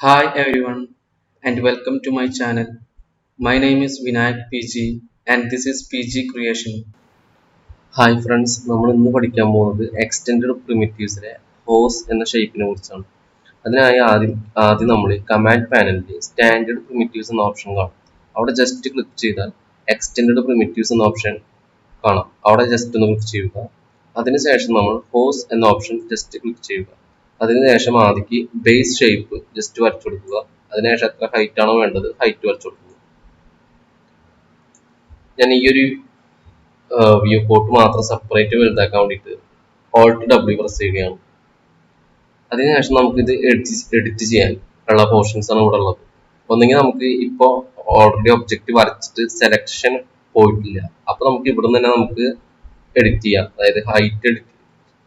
Hi everyone and welcome to my channel. My name is Vinayak PG and this is PG Creation. Hi friends, നമ്മൾ ഇന്ന് പഠിക്കാൻ പോകുന്നത് extended പ്രിമിറ്റീവ്സിലെ ഹോസ് എന്ന ഷേപ്പിനെ കുറിച്ചാണ്. അതിനായി ആദ്യം നമ്മൾ കമാൻഡ് പാനലിൽ സ്റ്റാൻഡേർഡ് പ്രിമിറ്റീവ്സ് എന്ന ഓപ്ഷൻ കാണും. അവിടെ ജസ്റ്റ് ക്ലിക്ക് ചെയ്താൽ എക്സ്റ്റെൻഡഡ് പ്രിമിറ്റീവ്സ് എന്ന ഓപ്ഷൻ കാണാം. അവിടെ ജസ്റ്റ് ഒന്ന് ക്ലിക്ക് ചെയ്യുക. അതിനുശേഷം നമ്മൾ ഹോസ് എന്ന ഓപ്ഷൻ ജസ്റ്റ് ക്ലിക്ക് ചെയ്യുക. അതിനുശേഷം ആദ്യം ബേസ് ഷേപ്പ് ജസ്റ്റ് വരച്ചു കൊടുക്കുക. അതിനുശേഷം എത്ര ഹൈറ്റ് ആണോ വേണ്ടത് ഹൈറ്റ് വരച്ചു കൊടുക്കുക. ഞാൻ ഈ ഒരു വ്യൂ പോർട്ട് മാത്രം സെപ്പറേറ്റ് വലുതാക്കാൻ വേണ്ടിയിട്ട് Alt W പ്രസ് ചെയ്യുകയാണ്. അതിനുശേഷം നമുക്ക് ഇത് എഡിറ്റ് ചെയ്യാൻ ഉള്ള പോർഷൻസ് ആണ് ഇവിടെ ഉള്ളത്. ഒന്നെങ്കിൽ നമുക്ക് ഇപ്പോൾ ഓൾറെഡി ഒബ്ജക്റ്റ് വരച്ചിട്ട് സെലക്ഷൻ പോയിട്ടില്ല, അപ്പൊ നമുക്ക് ഇവിടെ നിന്ന് തന്നെ നമുക്ക് എഡിറ്റ് ചെയ്യാം. അതായത് ഹൈറ്റ്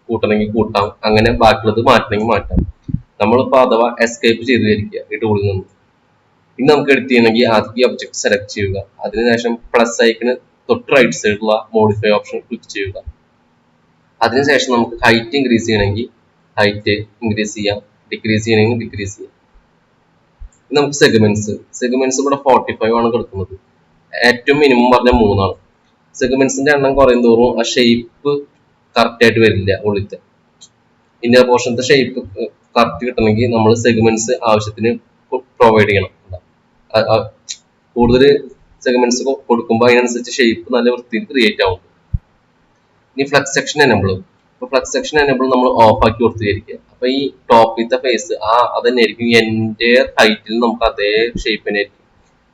കൂട്ടണമെങ്കിൽ കൂട്ടാം, അങ്ങനെ ബാക്കിയുള്ളത് മാറ്റണമെങ്കിൽ മാറ്റാം. നമ്മളിപ്പോ അഥവാ എസ്കേപ്പ് ചെയ്ത് വരിക ഈ ടൂളിൽ നിന്ന്. ഇനി നമുക്ക് എഡിറ്റ് ചെയ്യണമെങ്കിൽ ആദ്യം ഈ ഒബ്ജക്ട് സെലക്ട് ചെയ്യുക. അതിനുശേഷം പ്ലസ് ഐക്കണ് തൊട്ട് റൈറ്റ് സൈഡിലുള്ള മോഡിഫൈ ഓപ്ഷൻ ക്ലിക്ക് ചെയ്യുക. അതിനുശേഷം നമുക്ക് ഹൈറ്റ് ഇൻക്രീസ് ചെയ്യണമെങ്കിൽ ഹൈറ്റ് ഇൻക്രീസ് ചെയ്യാം, ഡിക്രീസ് ചെയ്യണമെങ്കിൽ ഡിക്രീസ് ചെയ്യാം. നമുക്ക് സെഗ്മെന്റ്സ് ഇവിടെ 45 ആണ് കിടക്കുന്നത്. ഏറ്റവും മിനിമം പറഞ്ഞ 3 ആണ്. സെഗ്മെന്റ്സിന്റെ എണ്ണം കുറയും തോറും ആ ഷേപ്പ് കറക്റ്റ് ആയിട്ട് വരില്ല. ഉള്ളിത്തെ ഇന്നർ പോർഷനത്തെ ഷേപ്പ് കറക്റ്റ് കിട്ടണമെങ്കിൽ നമ്മൾ സെഗ്മെന്റ്സ് ആവശ്യത്തിന് പ്രൊവൈഡ് ചെയ്യണം. കൂടുതൽ സെഗ്മെന്റ്സ് കൊടുക്കുമ്പോൾ അതിനനുസരിച്ച് ഷേപ്പ് നല്ല വൃത്തിയിൽ ക്രിയേറ്റ് ആവും. ഇനി ഫ്ലക്സ് സെക്ഷൻ എനേബിൾ. അപ്പൊ ഫ്ലക്സ് സെക്ഷൻ എനേബിൾ നമ്മൾ ഓഫ് ആക്കി കൊടുത്തിരിക്കുക. അപ്പൊ ഈ ടോപ്പിലത്തെ ഫേസ് അതന്നെ ആയിരിക്കും എൻ്റെ ഹൈറ്റിൽ നമുക്ക് അതേ ഷേപ്പ് തന്നെ ആയിരിക്കും.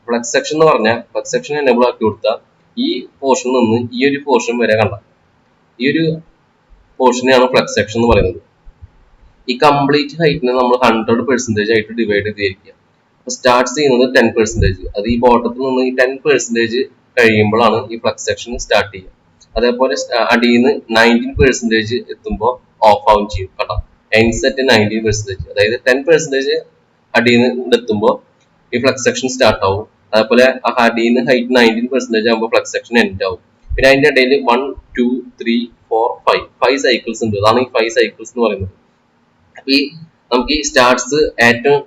ഫ്ലക്സ് സെക്ഷൻ എന്ന് പറഞ്ഞാൽ ഫ്ലക്സ് സെക്ഷൻ എനേബിൾ ആക്കി കൊടുത്താൽ ഈ പോർഷനിൽ നിന്ന് ഈ ഒരു പോർഷൻ വരെ കണ്ട ഈ ഒരു പോർഷനെയാണ് ഫ്ലക്സ് സെക്ഷൻ എന്ന് പറയുന്നത്. ഈ കംപ്ലീറ്റ് ഹൈറ്റിനെ നമ്മൾ 100% ആയിട്ട് ഡിവൈഡ് ചെയ്തിരിക്കുക. സ്റ്റാർട്ട് ചെയ്യുന്നത് 10%. അത് ഈ ബോട്ടത്തിൽ നിന്ന് ഈ 10% കഴിയുമ്പോഴാണ് ഈ ഫ്ലക്സ് സെക്ഷൻ സ്റ്റാർട്ട് ചെയ്യുക. അതേപോലെ അടിയിൽ നിന്ന് 19% എത്തുമ്പോൾ ഓഫ് ആവും ചെയ്യും കേട്ടോ. എൻസെറ്റ് 19%, അതായത് 10% അടിയിൽ നിന്ന് എത്തുമ്പോൾ ഈ ഫ്ലക്സ് സെക്ഷൻ സ്റ്റാർട്ട് ആവും. അതേപോലെ അടിയിൽ നിന്ന് ഹൈറ്റ് 19% ആകുമ്പോൾ ഫ്ലക്സ് സെക്ഷൻ എൻഡ് ആവും. പിന്നെ അതിന്റെ ഇടയിൽ 1 2 3 4 5 സൈക്കിൾസ് ഉണ്ട്. അതാണ് ഈ 5 സൈക്കിൾസ് എന്ന് പറയുന്നത്. അപ്പൊ ഈ നമുക്ക് ഈ സ്റ്റാർട്ട്സ് ഏറ്റവും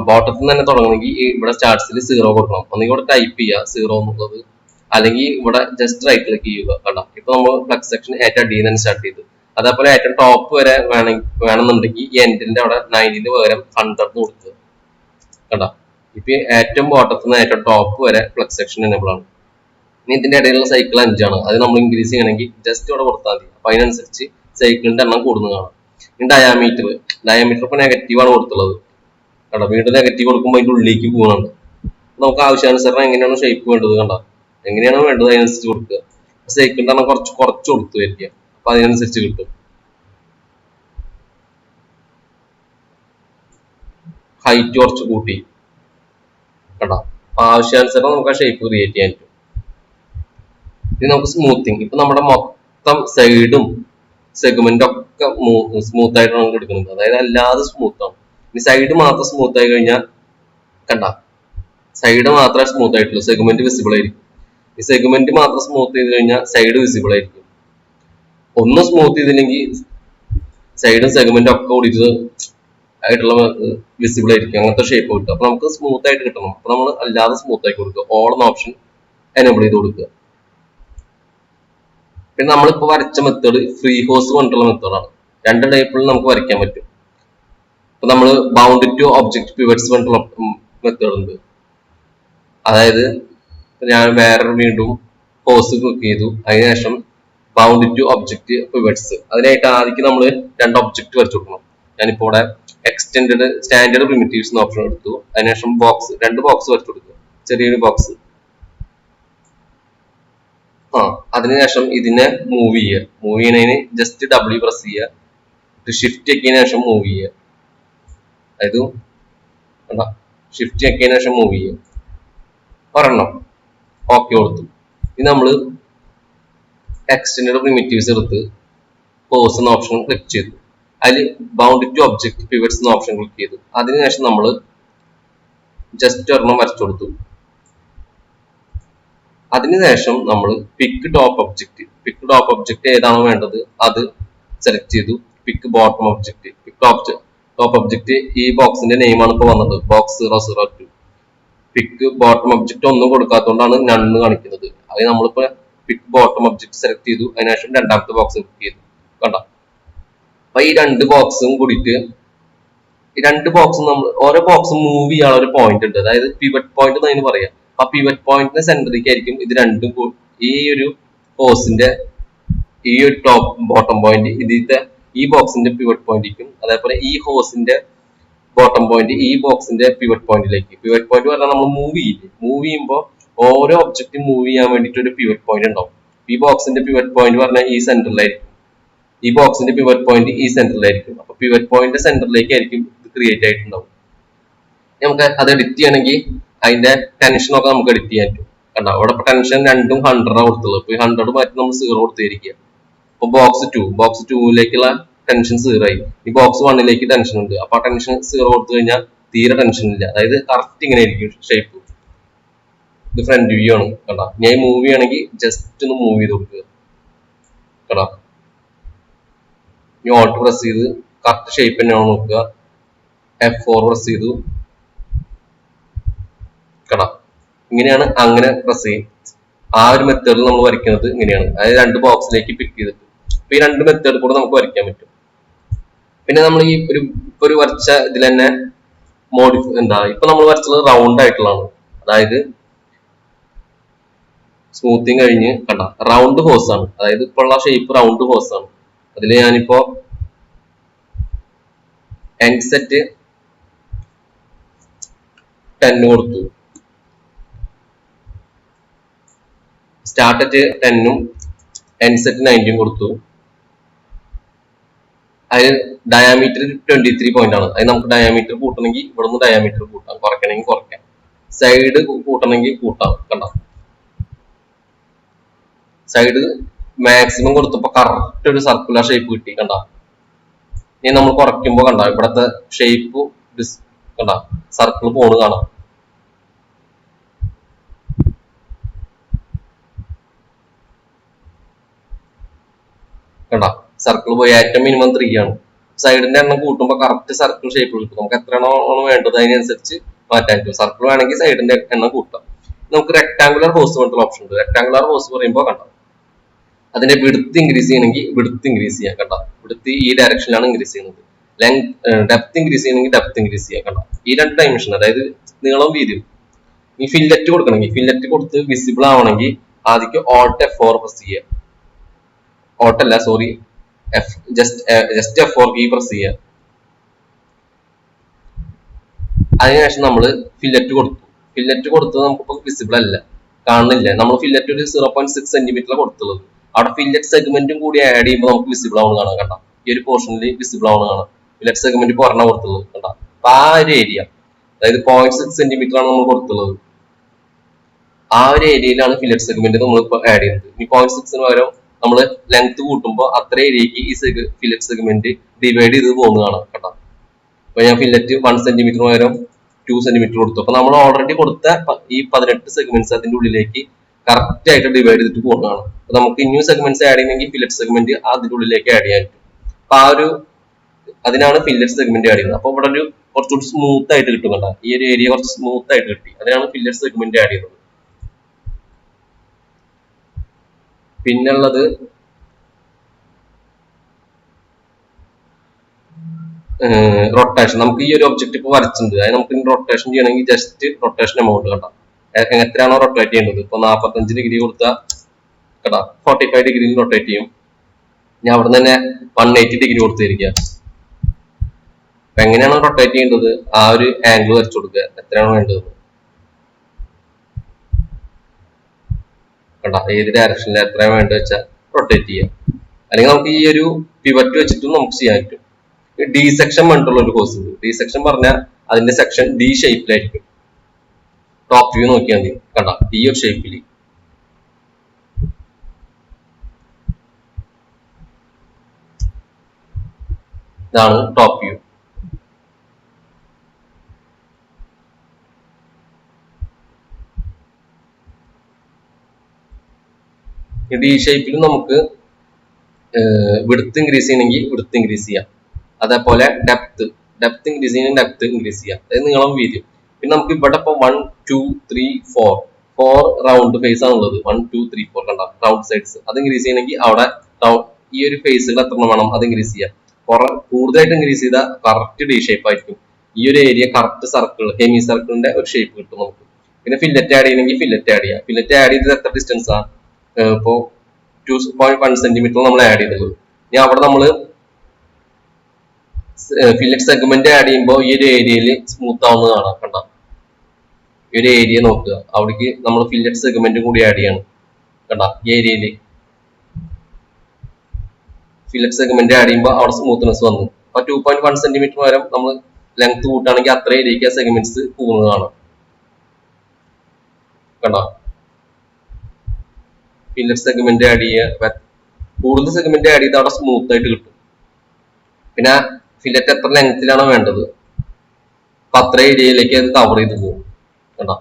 ബോട്ടത്തിൽ തന്നെ തുടങ്ങണമെങ്കിൽ ഇവിടെ സ്റ്റാർട്ട്സിൽ 0 കൊടുക്കണം. ഒന്നെങ്കിൽ ഇവിടെ ടൈപ്പ് ചെയ്യുക 0 എന്നുള്ളത്, അല്ലെങ്കിൽ ഇവിടെ ജസ്റ്റ് റൈറ്റ് ക്ലിക്ക് ചെയ്യുക. കണ്ടോ, ഇപ്പൊ നമ്മൾ ഫ്ലക്സ് സെക്ഷൻ ഏറ്റവും അടിയിൽ നിന്ന് സ്റ്റാർട്ട് ചെയ്തു. അതേപോലെ ഏറ്റവും ടോപ്പ് വരെ വേണമെന്നുണ്ടെങ്കിൽ ഈ എൻഡിന്റെ അവിടെ 90 പകരം 100 കൊടുക്കുക. കണ്ടോ, ഇപ്പൊ ഏറ്റവും ബോട്ടത്തിൽ നിന്ന് ഏറ്റവും ടോപ്പ് വരെ ഫ്ലക്സ് സെക്ഷൻ എനേബിൾ ആണ്. ഇനി ഇതിന്റെ ഇടയിലുള്ള സൈക്കിൾ 5 ആണ്. അത് നമ്മൾ ഇൻക്രീസ് ചെയ്യണമെങ്കിൽ ജസ്റ്റ് ഇവിടെ കൊടുത്താൽ മതി. അപ്പൊ അതിനനുസരിച്ച് സൈക്കിളിന്റെ എണ്ണം കൂടുന്നത് കാണാം. ഇനി ഡയാമീറ്റർ ഇപ്പൊ നെഗറ്റീവ് ആണ് കൊടുത്തുള്ളത്. കണ്ടോ, വീണ്ടും നെഗറ്റീവ് കൊടുക്കുമ്പോൾ അതിന്റെ ഉള്ളിലേക്ക് പോകുന്നുണ്ട്. നമുക്ക് ആവശ്യാനുസരണം എങ്ങനെയാണ് ഷേപ്പ് വേണ്ടത്, കണ്ടോ, എങ്ങനെയാണോ വേണ്ടത് അതിനനുസരിച്ച് കൊടുക്കുക. സൈക്കിളിന്റെ എണ്ണം കുറച്ച് കൊടുത്തു വരിക. അപ്പൊ അതിനനുസരിച്ച് കിട്ടും. ഹൈറ്റ് കുറച്ച് കൂട്ടി, കണ്ടോ, അപ്പൊ ആവശ്യാനുസരണം നമുക്ക് ആ ഷേപ്പ് ക്രിയേറ്റ് ചെയ്യാൻ പറ്റും. ഇനി നമുക്ക് സ്മൂത്തിങ്. ഇപ്പൊ നമ്മുടെ മൊത്തം സൈഡും സെഗ്മെന്റ് ഒക്കെ സ്മൂത്ത് ആയിട്ടാണ് നമുക്ക് എടുക്കുന്നത്. അതായത് അല്ലാതെ സ്മൂത്ത് ആണ്. ഇനി സൈഡ് മാത്രം സ്മൂത്ത് ആയി കഴിഞ്ഞാൽ കണ്ട, സൈഡ് മാത്രമേ സ്മൂത്ത് ആയിട്ടുള്ളൂ, സെഗ്മെന്റ് വിസിബിൾ ആയിരിക്കും. ഈ സെഗ്മെന്റ് മാത്രം സ്മൂത്ത് ചെയ്ത് കഴിഞ്ഞാൽ സൈഡ് വിസിബിൾ ആയിരിക്കും. ഒന്നും സ്മൂത്ത് ചെയ്തില്ലെങ്കിൽ സൈഡും സെഗ്മെന്റും ഒക്കെ കൂടിയിട്ട് ആയിട്ടുള്ള വിസിബിൾ ആയിരിക്കും. അങ്ങനത്തെ ഷേപ്പ് കിട്ടും. അപ്പൊ നമുക്ക് സ്മൂത്ത് ആയിട്ട് കിട്ടണം. അപ്പൊ നമ്മൾ അല്ലാതെ സ്മൂത്ത് ആക്കി കൊടുക്കുക. ഓൾ എന്ന ഓപ്ഷൻ എനേബിൾ ചെയ്ത് കൊടുക്കുക. പിന്നെ നമ്മളിപ്പോ വരച്ച മെത്തേഡ് ഫ്രീ ഹോസ് കൊണ്ടുള്ള മെത്തേഡാണ്. രണ്ട് ടൈപ്പിൽ നമുക്ക് വരയ്ക്കാൻ പറ്റും. അപ്പൊ നമ്മൾ ബൗണ്ട് ടു ഒബ്ജക്ട് പിവറ്റ്സ് കൊണ്ടുള്ള മെത്തേഡ് ഉണ്ട്. അതായത് ഞാൻ വേറെ വീണ്ടും ഹോസ് ക്ലിക്ക് ചെയ്തു. അതിനുശേഷം ബൗണ്ട് ടു ഒബ്ജക്ട് പിവറ്റ്സ്, അതിനായിട്ട് ആദ്യം നമ്മൾ 2 ഒബ്ജക്ട് വരച്ചു കൊടുക്കണം. ഞാനിപ്പോ ഇവിടെ എക്സ്റ്റെൻഡഡ് സ്റ്റാൻഡേർഡ് പ്രിമിറ്റീവ്സ് എന്ന ഓപ്ഷൻ എടുത്തു. അതിനുശേഷം 2 ബോക്സ് വരച്ചു കൊടുക്കുക, ചെറിയൊരു ബോക്സ്. അതിനുശേഷം ഇതിനെ മൂവ് ചെയ്യുക. മൂവ് ചെയ്യുന്നതിന് ജസ്റ്റ് W പ്രസ് ചെയ്യുക, ഷിഫ്റ്റ് ആക്കിയതിനു ശേഷം മൂവ് ചെയ്യുക. അതായത് ഷിഫ്റ്റ് ആക്കിയതിനു ശേഷം മൂവ് ചെയ്യുക. ഒരെണ്ണം ഓക്കെ കൊടുത്തു. ഇനി നമ്മള് എക്സ്റ്റെൻഡഡ് പ്രിമിറ്റീവ്സ് എടുത്ത് പോസ് എന്ന ഓപ്ഷൻ ക്ലിക്ക് ചെയ്തു. അതിൽ ബൗണ്ട് ടു ഒബ്ജക്ട് പിവറ്റ്സ് എന്ന ഓപ്ഷൻ ക്ലിക്ക് ചെയ്തു. അതിനുശേഷം നമ്മൾ ജസ്റ്റ് ഒരെണ്ണം വരച്ചു കൊടുത്തു. അതിനുശേഷം നമ്മൾ പിക്ക് ടോപ്പ് ഒബ്ജക്റ്റ് ഏതാണോ വേണ്ടത് അത് സെലക്ട് ചെയ്തു. പിക്ക് ബോട്ടം ഒബ്ജക്റ്റ് ടോപ്പ് ഒബ്ജക്റ്റ് ഈ ബോക്സിന്റെ നെയിമാണ് ഇപ്പൊ വന്നത്, ബോക്സ് 002. പിക്ക് ബോട്ടം ഒബ്ജക്റ്റ് ഒന്നും കൊടുക്കാത്തതുകൊണ്ടാണ് നണ്ണ് കാണിക്കുന്നത്. അത് നമ്മളിപ്പോ പിക്ക് ബോട്ടം ഒബ്ജക്റ്റ് സെലക്ട് ചെയ്തു, അതിനുശേഷം രണ്ടാമത്തെ ബോക്സ് ക്ലിക്ക് ചെയ്തു. കണ്ട, അപ്പൊ ഈ രണ്ട് ബോക്സും കൂടിയിട്ട് ഈ രണ്ട് ബോക്സും നമ്മൾ ഓരോ ബോക്സും മൂവ് ചെയ്യാനുള്ള ഒരു പോയിന്റ് ഉണ്ട്, അതായത് പിവറ്റ് പോയിന്റ് എന്ന് അതിന് പറയാം. ആ പിവറ്റ് പോയിന്റിന്റെ സെന്ററിലേക്ക് ആയിരിക്കും ഇത് രണ്ടും ഈ ഒരു ഹോസിന്റെ ഈ ഒരു ടോപ്പ് ബോട്ടം പോയിന്റ് ഇതിന്റെ ഈ ബോക്സിന്റെ പിവറ്റ് പോയിന്റിലേക്കും, അതേപോലെ ഈ ഹോസിന്റെ ബോട്ടം പോയിന്റ് ഈ ബോക്സിന്റെ പിവറ്റ് പോയിന്റിലേക്ക്. പിവറ്റ് പോയിന്റ് പറഞ്ഞാൽ നമ്മൾ മൂവ് ചെയ്യില്ലേ, മൂവ് ചെയ്യുമ്പോൾ ഓരോ ഒബ്ജക്റ്റ് മൂവ് ചെയ്യാൻ വേണ്ടിയിട്ട് ഒരു പിവറ്റ് പോയിന്റ് ഉണ്ടാവും. ഈ ബോക്സിന്റെ പിവറ്റ് പോയിന്റ് പറഞ്ഞാൽ ഈ സെന്ററിലായിരിക്കും, ഈ ബോക്സിന്റെ പിവറ്റ് പോയിന്റ് ഈ സെന്ററിലായിരിക്കും. അപ്പൊ പിവറ്റ് പോയിന്റ് സെന്ററിലേക്ക് ആയിരിക്കും ഇത് ക്രിയേറ്റ് ആയിട്ടുണ്ടാവും. നമുക്ക് അത് എഡിറ്റ് ചെയ്യണമെങ്കിൽ അതിന്റെ ടെൻഷനൊക്കെ നമുക്ക് എഡിറ്റ് ചെയ്യാൻ പറ്റും. കണ്ടോ, അവിടെ ഇപ്പൊ ടെൻഷൻ രണ്ടും 100 കൊടുത്തുള്ളത്, ഇപ്പൊ ഈ 100 മാറ്റി നമ്മൾ 0 കൊടുത്തിരിക്കുക. അപ്പൊ ബോക്സ് 2ലേക്കുള്ള ടെൻഷൻ 0 ആയി. ഈ ബോക്സ് 1ലേക്ക് ടെൻഷൻ ഉണ്ട്, അപ്പൊ ആ ടെൻഷൻ 0 കൊടുത്തു കഴിഞ്ഞാൽ തീരെ ടെൻഷൻ ഇല്ല. അതായത് കറക്റ്റ് ഇങ്ങനെ ആയിരിക്കും ഷേപ്പ്. ഇത് ഫ്രണ്ട് വ്യൂ ആണ്. കണ്ടോ, ഞാൻ മൂവ് ചെയ്യണമെങ്കിൽ ജസ്റ്റ് ഒന്ന് മൂവ് ചെയ്ത് കൊടുക്കുക. കണ്ടോ, ഇനി ഓൾട്ട് പ്രസ് ചെയ്ത് കറക്റ്റ് ഷേപ്പ് തന്നെയാണ് നോക്കുക. F4 പ്രസ് ചെയ്തു. കണ്ടോ, ഇങ്ങനെയാണ്. അങ്ങനെ പ്രസ് ചെയ്യും. ആ ഒരു മെത്തേഡിൽ നമ്മൾ വരയ്ക്കുന്നത് ഇങ്ങനെയാണ്, അതായത് രണ്ട് ബോക്സിലേക്ക് പിക്ക് ചെയ്തിട്ട്. അപ്പൊ ഈ രണ്ട് മെത്തേഡ് കൂടെ നമുക്ക് വരയ്ക്കാൻ പറ്റും. പിന്നെ നമ്മൾ ഈ ഒരു വരച്ച ഇതിൽ തന്നെ ഇപ്പൊ നമ്മൾ വരച്ചത് റൗണ്ട് ആയിട്ടുള്ളതാണ്, അതായത് സ്മൂത്തിങ് കഴിഞ്ഞ് കണ്ട റൗണ്ട് ഹോസ് ആണ്, അതായത് ഇപ്പോൾ ഉള്ള ഷേപ്പ് റൗണ്ട് ഹോസ് ആണ്. അതിൽ ഞാനിപ്പോ എൻഡ് സെറ്റ് 10 കൊടുത്തു, സ്റ്റാർട്ട് അറ്റ് 10ഉം എൻഡ് സെറ്റ് 90 കൊടുത്തു. അതിന് ഡയാമീറ്റർ 23 പോയിന്റ് ആണ്. അത് നമുക്ക് ഡയാമീറ്റർ കൂട്ടണമെങ്കിൽ ഇവിടുന്ന് ഡയാമീറ്റർ കൂട്ടാം, കുറയ്ക്കണമെങ്കിൽ കുറയ്ക്കാം, സൈഡ് കൂട്ടണമെങ്കിൽ കൂട്ടാം. കണ്ട, സൈഡ് മാക്സിമം കൊടുത്തപ്പോ കറക്റ്റ് ഒരു സർക്കുലർ ഷേപ്പ് കിട്ടി. കണ്ട, ഇനി നമ്മൾ കുറയ്ക്കുമ്പോ കണ്ട ഇവിടത്തെ ഷേപ്പ് കണ്ട സർക്കിൾ പോണ് കാണാം. കണ്ട, സർക്കിൾ പോയി. ഏറ്റവും മിനിമം 3 ആണ്. സൈഡിന്റെ എണ്ണം കൂട്ടുമ്പോൾ കറക്റ്റ് സർക്കിൾ ഷേപ്പ് കിട്ടും. നമുക്ക് എത്രയാണോ വേണ്ടത് അതിനനുസരിച്ച് മാറ്റാൻ പറ്റും. സർക്കിൾ വേണമെങ്കിൽ സൈഡിന്റെ എണ്ണം കൂട്ടാം. നമുക്ക് റെക്ടാങ്കുലർ ഹോസ് പറഞ്ഞിട്ടുള്ള ഓപ്ഷൻ ഉണ്ട്. റെക്ടാങ്കുലർ ഹോസ് പറയുമ്പോൾ കണ്ട അതിന്റെ വിഡ്ത്ത് ഇൻക്രീസ് ചെയ്യണമെങ്കിൽ വിഡ്ത്ത് ഇൻക്രീസ് ചെയ്യാം. കണ്ട, വിഡ്ത്ത് ഈ ഡയറക്ഷനിലാണ് ഇൻക്രീസ് ചെയ്യുന്നത്. ഡെപ്ത് ഇൻക്രീസ് ചെയ്യണമെങ്കിൽ ഡെപ്ത് ഇൻക്രീസ് ചെയ്യാം. കണ്ട, ഈ രണ്ട് ഡയമെൻഷൻ, അതായത് നീളവും വീതിയും. ഈ ഫില്ലറ്റ് കൊടുക്കണമെങ്കിൽ ഫില്ലറ്റ് കൊടുത്ത് വിസിബിൾ ആവണമെങ്കിൽ ആദ്യം ഓൾട്ട് F4 പ്രസ് ചെയ്യുക. ഓട്ടല്ല, sorry, just F4 key press ചെയ്യുക. അതിനുശേഷം നമ്മൾ ഫില്ലറ്റ് കൊടുത്തു. ഫില്ലറ്റ് കൊടുത്തത് നമുക്കിപ്പോ വിസിബിൾ അല്ല, കാണുന്നില്ല. നമ്മൾ ഫില്ലറ്റ് ഒരു 0.6 സെന്റിമീറ്റർ കൊടുത്തുള്ളത്. അവിടെ ഫില്ലറ്റ് സെഗ്മെന്റും കൂടി ആഡ് ചെയ്യുമ്പോൾ നമുക്ക് വിസിബിൾ ആവുന്ന കാണാം. കണ്ട, ഈ ഒരു പോർഷനിൽ വിസിബിൾ ആവുന്ന കാണാം. ഫില്ലറ്റ് സെഗ്മെന്റ് കുറഞ്ഞ കൊടുത്തുള്ളത്. കണ്ട, അപ്പൊ ആ ഒരു ഏരിയ, അതായത് 0.6 സെന്റിമീറ്റർ ആണ് നമ്മൾ കൊടുത്തുള്ളത്. ആ ഒരു ഏരിയയിലാണ് ഫില്ലറ്റ് സെഗ്മെന്റ് നമ്മൾ ഇപ്പൊ ആഡ് ചെയ്യുന്നത്. ഈ 0.6 പകരം നമ്മൾ ലെങ്ത് കൂട്ടുമ്പോൾ അത്ര ഏരിയക്ക് ഈ ഫില്ലറ്റ് സെഗ്മെന്റ് ഡിവൈഡ് ചെയ്ത് പോകുന്നത് കാണാം. കേട്ടോ, അപ്പൊ ഞാൻ ഫില്ലറ്റ് 1 സെന്റിമീറ്റർ പകരം 2 സെന്റിമീറ്റർ കൊടുത്തു. അപ്പൊ നമ്മൾ ഓൾറെഡി കൊടുത്ത ഈ 18 സെഗ്മെന്റ്സ് അതിന്റെ ഉള്ളിലേക്ക് കറക്റ്റ് ആയിട്ട് ഡിവൈഡ് ചെയ്തിട്ട് പോകുന്നതാണ്. അപ്പൊ നമുക്ക് ന്യൂ സെഗ്മെന്റ്സ് ആഡ് ചെയ്യണമെങ്കിൽ ഫില്ലറ്റ് സെഗ്മെന്റ് അതിന്റെ ഉള്ളിലേക്ക് ആഡ് ചെയ്യാൻ പറ്റും. അപ്പൊ ആ ഒരു അതിനാണ് ഫില്ലറ്റ് സെഗ്മെന്റ് ആഡ് ചെയ്യുന്നത്. അപ്പൊ ഇവിടെ ഒരു കുറച്ചുകൂടി സ്മൂത്ത് ആയിട്ട് കിട്ടും. കണ്ട, ഈ ഒരു ഏരിയ കുറച്ച് സ്മൂത്ത് ആയിട്ട് കിട്ടി. അതിനാണ് ഫില്ലറ്റ് സെഗ്മെന്റ് ആഡ് ചെയ്യുന്നത്. പിന്നുള്ളത് റൊട്ടേഷൻ. നമുക്ക് ഈ ഒരു ഒബ്ജക്റ്റ് ഇപ്പൊ വരച്ചിട്ടുണ്ട്, അത് നമുക്ക് റൊട്ടേഷൻ ചെയ്യണമെങ്കിൽ ജസ്റ്റ് റൊട്ടേഷൻ എമൗണ്ട് കണ്ട എത്രയാണോ റൊട്ടേറ്റ് ചെയ്യേണ്ടത്. ഇപ്പൊ 45 ഡിഗ്രി കൊടുത്താൽ കണ്ട 45 ഡിഗ്രിയിൽ റൊട്ടേറ്റ് ചെയ്യും. ഞാൻ അവിടെ തന്നെ 180 ഡിഗ്രി കൊടുത്തിരിക്കുക. അപ്പൊ എങ്ങനെയാണോ റൊട്ടേറ്റ് ചെയ്യേണ്ടത് ആ ഒരു ആംഗിൾ വരച്ചു കൊടുക്കുക, എത്രയാണോ വേണ്ടത്. കണ്ട, ഏത് ഡയറക്ഷനിൽ എത്രയാണ് വേണ്ടത് വെച്ചാൽ റൊട്ടേറ്റ് ചെയ്യാം. അല്ലെങ്കിൽ നമുക്ക് ഈ ഒരു പിവറ്റ് വെച്ചിട്ടും നമുക്ക് ചെയ്യാൻ പറ്റും. ഡി സെക്ഷൻ പറഞ്ഞിട്ടുള്ള ഒരു കോഴ്സ് ഉണ്ട്. ഡി സെക്ഷൻ പറഞ്ഞാൽ അതിന്റെ സെക്ഷൻ ഡി ഷേപ്പിലായിരിക്കും. ടോപ്പ് വ്യൂ നോക്കിയാൽ മതി. കണ്ട, ഈ ഒരു ഷേപ്പിൽ ഇതാണ് ടോപ്പ് വ്യൂ. ഡി ഷേപ്പിൽ നമുക്ക് വിഡ്ത്ത് ഇൻക്രീസ് ചെയ്യണമെങ്കിൽ വിഡ്ത്ത് ഇൻക്രീസ് ചെയ്യാം. അതേപോലെ ഡെപ്ത് ഡെപ്ത് ഇൻക്രീസ് ചെയ്യുന്ന ഡെപ്ത് ഇൻക്രീസ് ചെയ്യാം, അതായത് നീളം വീതി. പിന്നെ നമുക്ക് ഇവിടെ ഇപ്പൊ 1 2 3 4 റൗണ്ട് ഫേസ് ആണുള്ളത്. 1 2 3 4 കണ്ട റൗണ്ട് സൈഡ്സ്. അത് ഇൻക്രീസ് ചെയ്യണമെങ്കിൽ അവിടെ ഈ ഒരു ഫേസുകൾ എത്ര വേണം അത് ഇൻക്രീസ് ചെയ്യാം. കൂടുതലായിട്ട് ഇൻക്രീസ് ചെയ്താൽ കറക്റ്റ് ഡി ഷേപ്പ് ആയിരിക്കും. ഈ ഒരു ഏരിയ കറക്റ്റ് സർക്കിൾ ഹെമി സർക്കിളിന്റെ ഒരു ഷേപ്പ് കിട്ടും നമുക്ക്. പിന്നെ ഫില്ലറ്റ് ആഡ് ചെയ്യണമെങ്കിൽ ഫില്ലറ്റ് ആഡ് ചെയ്യാം. ഫില്ലറ്റ് ആഡ് ചെയ്തത് എത്ര ഡിസ്റ്റൻസ് ആണ്? ഇപ്പോ 2.1 സെന്റിമീറ്റർ നമ്മൾ ആഡ് ചെയ്തുള്ളൂ. ഇനി അവിടെ നമ്മൾ ഫില്ലറ്റ് സെഗ്മെന്റ് ആഡ് ചെയ്യുമ്പോൾ ഈ ഒരു ഏരിയയിൽ സ്മൂത്ത് ആവുന്നത് കാണാം. കണ്ട ഈ ഒരു ഏരിയ നോക്കുക, അവിടേക്ക് നമ്മൾ ഫില്ലറ്റ് സെഗ്മെന്റ് കൂടി ആഡ് ചെയ്യണം. കണ്ട ഈ ഏരിയയിൽ ഫില്ലറ്റ് സെഗ്മെന്റ് ആഡ് ചെയ്യുമ്പോൾ അവിടെ സ്മൂത്ത്നെസ് വന്നു. അപ്പൊ 2.1 സെന്റിമീറ്റർ വരെ നമ്മൾ ലെങ്ത് കൂട്ടുകയാണെങ്കിൽ അത്ര ഏരിയക്ക് ആ സെഗ്മെന്റ്സ് പോകുന്നത് കാണാം. കണ്ട ഫില്ലറ്റ് സെഗ്മെന്റ് ആഡ് ചെയ്യുക, കൂടുതൽ സെഗ്മെന്റ് ആഡ് ചെയ്ത് അവിടെ സ്മൂത്ത് ആയിട്ട് കിട്ടും. പിന്നെ ഫില്ലറ്റ് എത്ര ലെങ്ത്തിലാണോ വേണ്ടത് അപ്പൊ അത്ര ഏരിയയിലേക്ക് അത് കവർ ചെയ്ത് പോകും. കണ്ടോ,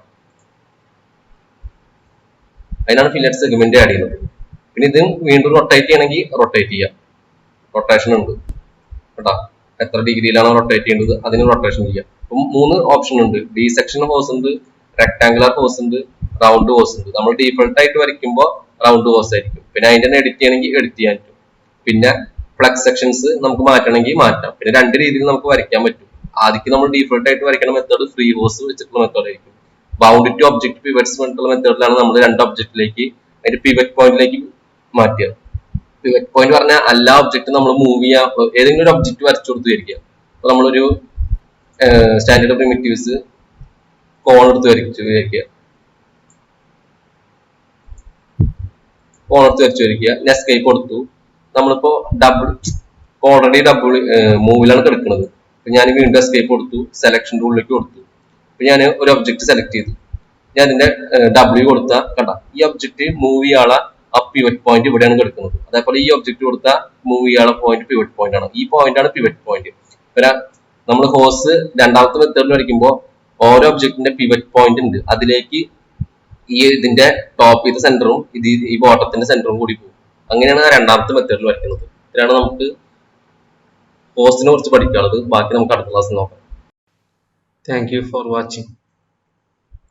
അതിനാണ് ഫില്ലറ്റ് സെഗ്മെന്റ് ആഡ് ചെയ്യുന്നത്. പിന്നെ ഇത് വീണ്ടും റൊട്ടേറ്റ് ചെയ്യണമെങ്കിൽ റൊട്ടേറ്റ് ചെയ്യാം, റൊട്ടേഷൻ ഉണ്ട് കേട്ടോ. എത്ര ഡിഗ്രിയിലാണോ റൊട്ടേറ്റ് ചെയ്യേണ്ടത് അതിന് റൊട്ടേഷൻ ചെയ്യാം. അപ്പം 3 ഓപ്ഷൻ ഉണ്ട്. ഡി സെക്ഷൻ ഹോസ് ഉണ്ട്, റെക്ടാങ്കുലർ ഹോസ് ഉണ്ട്, റൗണ്ട് ഹോസ് ഉണ്ട്. നമ്മൾ ഡീഫോൾട്ട് ആയിട്ട് വരയ്ക്കുമ്പോൾ റൗണ്ട് ഹോസ് ആയിരിക്കും. പിന്നെ അതിന്റെ എഡിറ്റ് ചെയ്യണമെങ്കിൽ എഡിറ്റ് ചെയ്യാൻ പറ്റും. പിന്നെ ഫ്ലക്സ് സെക്ഷൻസ് നമുക്ക് മാറ്റണമെങ്കിൽ മാറ്റാം. പിന്നെ 2 രീതിയിൽ നമുക്ക് വരയ്ക്കാൻ പറ്റും. ആദ്യം നമ്മൾ ഡീഫോൾട്ട് ആയിട്ട് വരയ്ക്കുന്ന മെത്തേഡ് ഫ്രീ ഹോസ് വെച്ചിട്ടുള്ള മെത്തേഡ് ആയിരിക്കും. ബൗണ്ട് ടു ഒബ്ജക്ട് പിവറ്റ്സ് പറഞ്ഞിട്ടുള്ള മെത്തേഡിലാണ് നമ്മൾ 2 ഒബ്ജക്റ്റിലേക്ക് അതിന്റെ പിവറ്റ് പോയിന്റിലേക്ക് മാറ്റുക. പിവറ്റ് പോയിന്റ് പറഞ്ഞാൽ എല്ലാ ഒബ്ജക്റ്റും നമ്മൾ മൂവ് ചെയ്യാൻ ഏതെങ്കിലും ഒരു ഒബ്ജക്റ്റ് വരച്ചു കൊടുത്ത് വരിക. അപ്പൊ നമ്മളൊരു സ്റ്റാൻഡേർഡ് പ്രിമിറ്റീവ്സ് കോൺ എടുത്ത് വരയ്ക്കുക, കോൺ എടുത്ത് വരച്ചു വരയ്ക്കുക. എസ്കേപ്പ് കൊടുത്തു. നമ്മളിപ്പോ ഓൾറെഡി ഡബിൾ മൂവിലാണ് കിടക്കുന്നത്. അപ്പൊ ഞാൻ വീണ്ടും എസ്കേപ്പ് കൊടുത്തു, സെലക്ഷൻ്റെ ഉള്ളിലേക്ക് കൊടുത്തു. അപ്പൊ ഞാൻ ഒരു ഒബ്ജക്റ്റ് സെലക്ട് ചെയ്തു. ഞാൻ അതിന്റെ W കൊടുത്താൽ കണ്ട ഈ ഒബ്ജക്റ്റ് മൂവ് ചെയ്യാനുള്ള ആ പിവറ്റ് പോയിന്റ് ഇവിടെയാണ് കിടക്കുന്നത്. അതേപോലെ ഈ ഒബ്ജക്റ്റ് കൊടുത്താൽ മൂവ് ചെയ്യാനുള്ള പോയിന്റ് പിവറ്റ് പോയിന്റ് ആണ്. ഈ പോയിന്റ് ആണ് പിവറ്റ് പോയിന്റ്. പിന്നെ നമ്മൾ ഹോസ് രണ്ടാമത്തെ മെത്തേഡിൽ വരയ്ക്കുമ്പോൾ ഓരോ ഒബ്ജക്റ്റിന്റെ പിവറ്റ് പോയിന്റ് ഉണ്ട്. അതിലേക്ക് ഈ ഇതിന്റെ ടോപ്പിന്റെ സെന്ററും ഈ ബോട്ടത്തിന്റെ സെന്ററും കൂടി പോകും. അങ്ങനെയാണ് രണ്ടാമത്തെ മെത്തേഡിൽ വരയ്ക്കുന്നത്. ഇതിലാണ് നമുക്ക് ഹോസിനെ കുറിച്ച് പഠിക്കാനുള്ളത്. ബാക്കി നമുക്ക് അടുത്ത ക്ലാസ്സിൽ നോക്കാം. Thank you for watching.